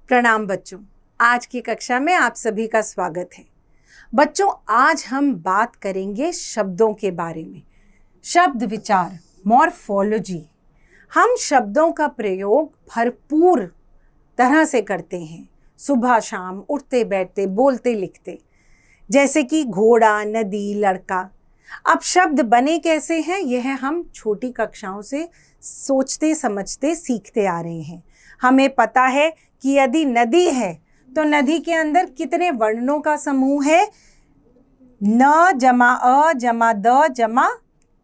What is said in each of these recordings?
प्रणाम बच्चों। आज की कक्षा में आप सभी का स्वागत है। बच्चों, आज हम बात करेंगे शब्दों के बारे में। शब्द विचार, मॉर्फोलॉजी। हम शब्दों का प्रयोग भरपूर तरह से करते हैं, सुबह शाम, उठते बैठते, बोलते लिखते, जैसे कि घोड़ा, नदी, लड़का। अब शब्द बने कैसे हैं, यह हम छोटी कक्षाओं से सोचते समझते सीखते आ रहे हैं। हमें पता है कि यदि नदी है तो नदी के अंदर कितने वर्णों का समूह है? न जमा अ जमा द जमा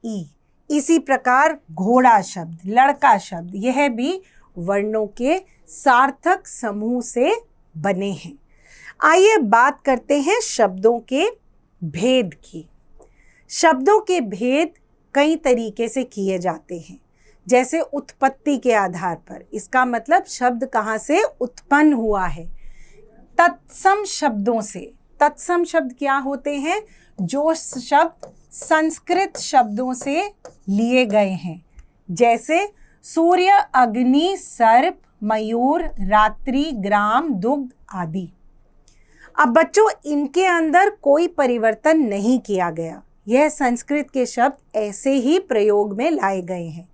ई। इसी प्रकार घोड़ा शब्द, लड़का शब्द, यह भी वर्णों के सार्थक समूह से बने हैं। आइए बात करते हैं शब्दों के भेद की। शब्दों के भेद कई तरीके से किए जाते हैं, जैसे उत्पत्ति के आधार पर। इसका मतलब शब्द कहाँ से उत्पन्न हुआ है। तत्सम शब्दों से। तत्सम शब्द क्या होते हैं? जो शब्द संस्कृत शब्दों से लिए गए हैं, जैसे सूर्य, अग्नि, सर्प, मयूर, रात्रि, ग्राम, दुग्ध आदि। अब बच्चों, इनके अंदर कोई परिवर्तन नहीं किया गया। यह संस्कृत के शब्द ऐसे ही प्रयोग में लाए गए हैं।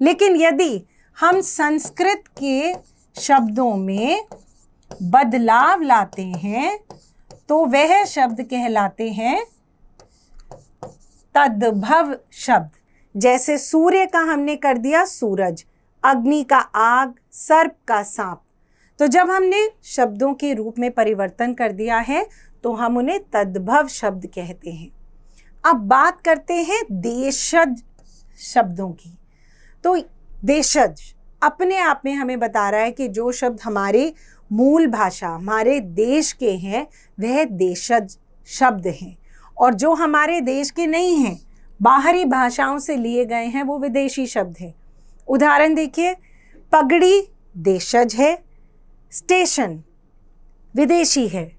लेकिन यदि हम संस्कृत के शब्दों में बदलाव लाते हैं तो वह शब्द कहलाते हैं तद्भव शब्द। जैसे सूर्य का हमने कर दिया सूरज, अग्नि का आग, सर्प का सांप। तो जब हमने शब्दों के रूप में परिवर्तन कर दिया है तो हम उन्हें तद्भव शब्द कहते हैं। अब बात करते हैं देशज शब्दों की। तो देशज अपने आप में हमें बता रहा है कि जो शब्द हमारे मूल भाषा, हमारे देश के हैं, वह देशज शब्द हैं। और जो हमारे देश के नहीं हैं, बाहरी भाषाओं से लिए गए हैं, वो विदेशी शब्द हैं। उदाहरण देखिए, पगड़ी देशज है, स्टेशन विदेशी है,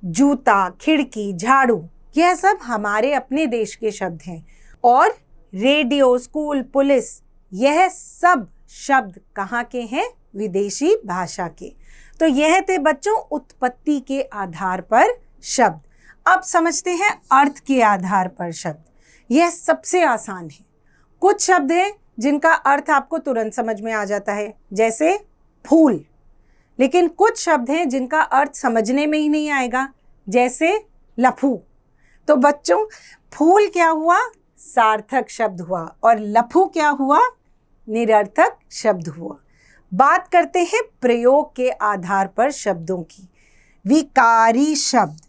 जूता, खिड़की, झाड़ू, यह सब हमारे अपने देश के शब्द हैं। और रेडियो, स्कूल, पुलिस, यह सब शब्द कहाँ के हैं? विदेशी भाषा के। तो यह थे बच्चों उत्पत्ति के आधार पर शब्द। अब समझते हैं अर्थ के आधार पर शब्द। यह सबसे आसान है। कुछ शब्द हैं जिनका अर्थ आपको तुरंत समझ में आ जाता है, जैसे फूल। लेकिन कुछ शब्द हैं जिनका अर्थ समझने में ही नहीं आएगा, जैसे लफू। तो बच्चों, फूल क्या हुआ? सार्थक शब्द हुआ। और लफू क्या हुआ? निरर्थक शब्द हुआ। बात करते हैं प्रयोग के आधार पर शब्दों की। विकारी शब्द,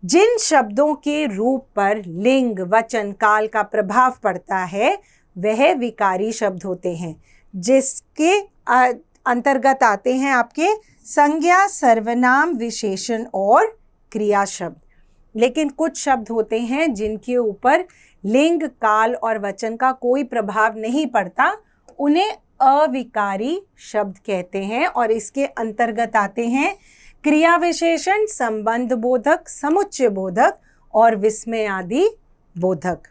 जिन शब्दों के रूप पर लिंग, वचन, काल का प्रभाव पड़ता है, वह विकारी शब्द होते हैं, जिसके अंतर्गत आते हैं आपके संज्ञा, सर्वनाम, विशेषण और क्रिया शब्द। लेकिन कुछ शब्द होते हैं जिनके ऊपर लिंग, काल और वचन का कोई प्रभाव नहीं पड़ता, उन्हें अविकारी शब्द कहते हैं। और इसके अंतर्गत आते हैं क्रिया विशेषण, संबंध बोधक, समुच्चय बोधक और विस्मय आदि बोधक।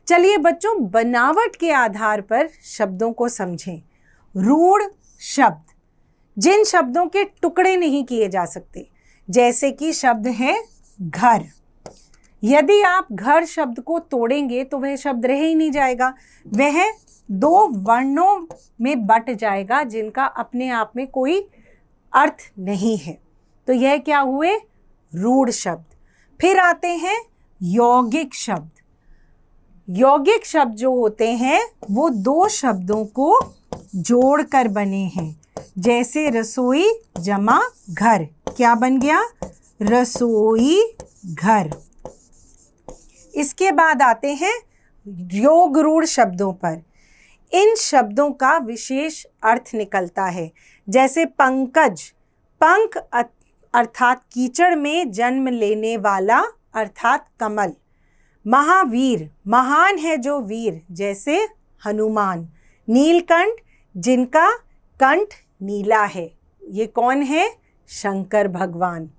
चलिए बच्चों, बनावट के आधार पर शब्दों को समझें। रूढ़ शब्द, जिन शब्दों के टुकड़े नहीं किए जा सकते, जैसे कि शब्द है घर। यदि आप घर शब्द को तोड़ेंगे तो वह शब्द रह ही नहीं जाएगा, वह दो वर्णों में बट जाएगा जिनका अपने आप में कोई अर्थ नहीं है। तो यह क्या हुए? रूढ़ शब्द। फिर आते हैं यौगिक शब्द। यौगिक शब्द जो होते हैं वो दो शब्दों को जोड़कर बने हैं, जैसे रसोई जमा घर। क्या बन गया? रसोई घर। इसके बाद आते हैं योग रूढ़ शब्दों पर। इन शब्दों का विशेष अर्थ निकलता है, जैसे पंकज, पंख अर्थात कीचड़ में जन्म लेने वाला अर्थात कमल। महावीर, महान है जो वीर, जैसे हनुमान। नीलकंठ, जिनका कंठ नीला है, ये कौन है? शंकर भगवान।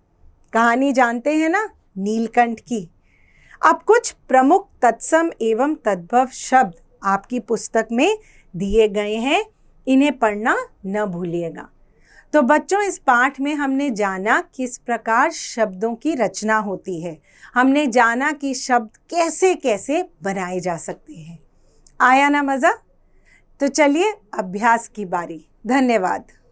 कहानी जानते हैं ना नीलकंठ की। अब कुछ प्रमुख तत्सम एवं तद्भव शब्द आपकी पुस्तक में दिए गए हैं, इन्हें पढ़ना न भूलिएगा। तो बच्चों, इस पाठ में हमने जाना किस प्रकार शब्दों की रचना होती है। हमने जाना कि शब्द कैसे कैसे बनाए जा सकते हैं। आया ना मज़ा? तो चलिए अभ्यास की बारी। धन्यवाद।